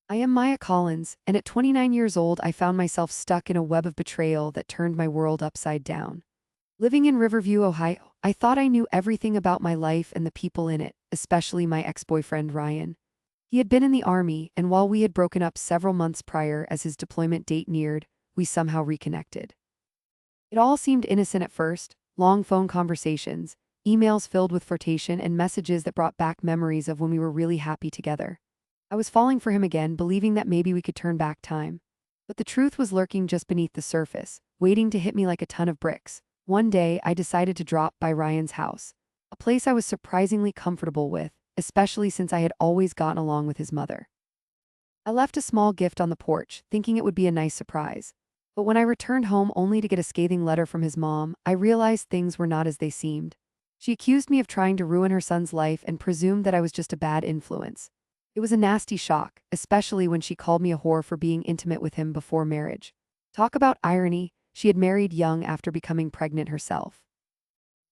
I am Maya Collins, and at 29 years old, I found myself stuck in a web of betrayal that turned my world upside down. Living in Riverview, Ohio, I thought I knew everything about my life and the people in it, especially my ex-boyfriend Ryan. He had been in the Army, and while we had broken up several months prior as his deployment date neared, we somehow reconnected. It all seemed innocent at first: long phone conversations, emails filled with flirtation, and messages that brought back memories of when we were really happy together. I was falling for him again, believing that maybe we could turn back time. But the truth was lurking just beneath the surface, waiting to hit me like a ton of bricks. One day, I decided to drop by Ryan's house, a place I was surprisingly comfortable with, especially since I had always gotten along with his mother. I left a small gift on the porch, thinking it would be a nice surprise. But when I returned home only to get a scathing letter from his mom, I realized things were not as they seemed. She accused me of trying to ruin her son's life and presumed that I was just a bad influence. It was a nasty shock, especially when she called me a whore for being intimate with him before marriage. Talk about irony, she had married young after becoming pregnant herself.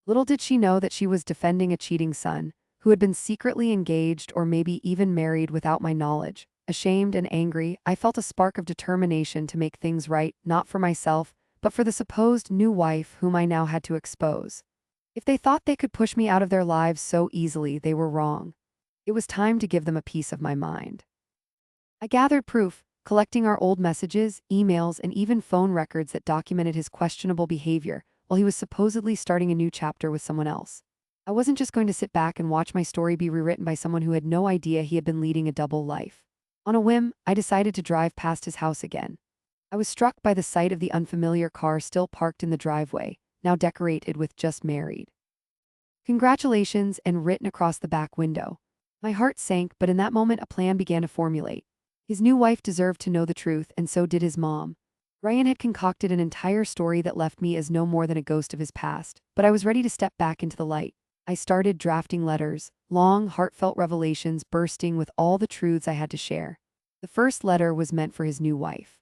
Little did she know that she was defending a cheating son, who had been secretly engaged or maybe even married without my knowledge. Ashamed and angry, I felt a spark of determination to make things right, not for myself, but for the supposed new wife whom I now had to expose. If they thought they could push me out of their lives so easily, they were wrong. It was time to give them a piece of my mind. I gathered proof, collecting our old messages, emails, and even phone records that documented his questionable behavior while he was supposedly starting a new chapter with someone else. I wasn't just going to sit back and watch my story be rewritten by someone who had no idea he had been leading a double life. On a whim, I decided to drive past his house again. I was struck by the sight of the unfamiliar car still parked in the driveway, now decorated with "Just Married." Congratulations, and written across the back window. My heart sank, but in that moment a plan began to formulate. His new wife deserved to know the truth, and so did his mom. Ryan had concocted an entire story that left me as no more than a ghost of his past, but I was ready to step back into the light. I started drafting letters, long, heartfelt revelations bursting with all the truths I had to share. The first letter was meant for his new wife.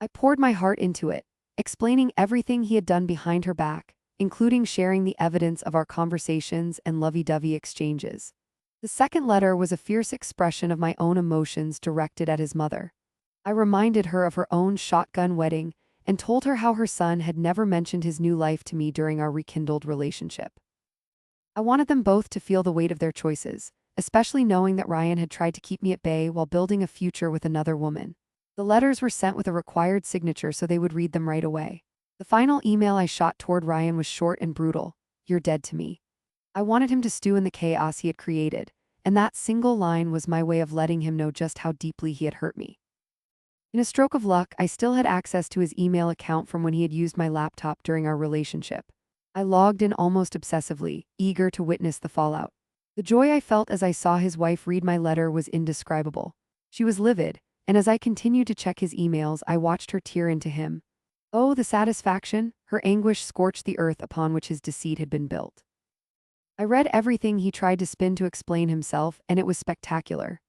I poured my heart into it, explaining everything he had done behind her back, including sharing the evidence of our conversations and lovey-dovey exchanges. The second letter was a fierce expression of my own emotions directed at his mother. I reminded her of her own shotgun wedding and told her how her son had never mentioned his new life to me during our rekindled relationship. I wanted them both to feel the weight of their choices, especially knowing that Ryan had tried to keep me at bay while building a future with another woman. The letters were sent with a required signature so they would read them right away. The final email I shot toward Ryan was short and brutal: "You're dead to me." I wanted him to stew in the chaos he had created, and that single line was my way of letting him know just how deeply he had hurt me. In a stroke of luck, I still had access to his email account from when he had used my laptop during our relationship. I logged in almost obsessively, eager to witness the fallout. The joy I felt as I saw his wife read my letter was indescribable. She was livid, and as I continued to check his emails, I watched her tear into him. Oh, the satisfaction! Her anguish scorched the earth upon which his deceit had been built. I read everything he tried to spin to explain himself, and it was spectacular.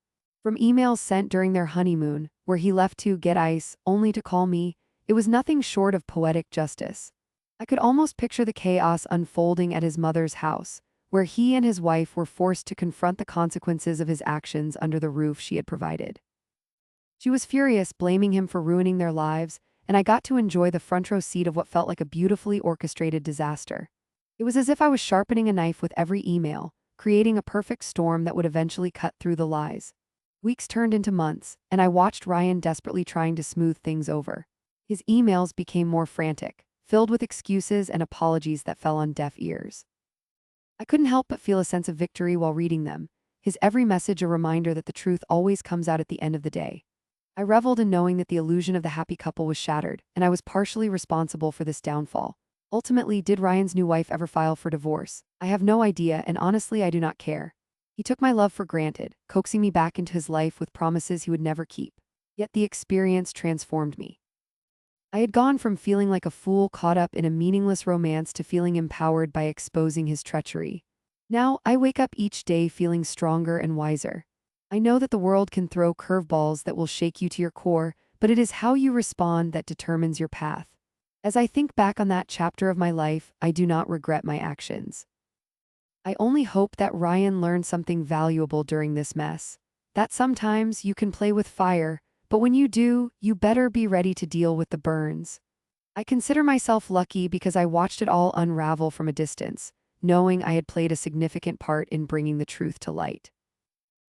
From emails sent during their honeymoon, where he left to get ice, only to call me, it was nothing short of poetic justice. I could almost picture the chaos unfolding at his mother's house, where he and his wife were forced to confront the consequences of his actions under the roof she had provided. She was furious, blaming him for ruining their lives, and I got to enjoy the front row seat of what felt like a beautifully orchestrated disaster. It was as if I was sharpening a knife with every email, creating a perfect storm that would eventually cut through the lies. Weeks turned into months, and I watched Ryan desperately trying to smooth things over. His emails became more frantic, filled with excuses and apologies that fell on deaf ears. I couldn't help but feel a sense of victory while reading them, his every message a reminder that the truth always comes out at the end of the day. I reveled in knowing that the illusion of the happy couple was shattered, and I was partially responsible for this downfall. Ultimately, did Ryan's new wife ever file for divorce? I have no idea, and honestly, I do not care. He took my love for granted, coaxing me back into his life with promises he would never keep. Yet the experience transformed me. I had gone from feeling like a fool caught up in a meaningless romance to feeling empowered by exposing his treachery. Now, I wake up each day feeling stronger and wiser. I know that the world can throw curveballs that will shake you to your core, but it is how you respond that determines your path. As I think back on that chapter of my life, I do not regret my actions. I only hope that Ryan learned something valuable during this mess, that sometimes you can play with fire, but when you do, you better be ready to deal with the burns. I consider myself lucky because I watched it all unravel from a distance, knowing I had played a significant part in bringing the truth to light.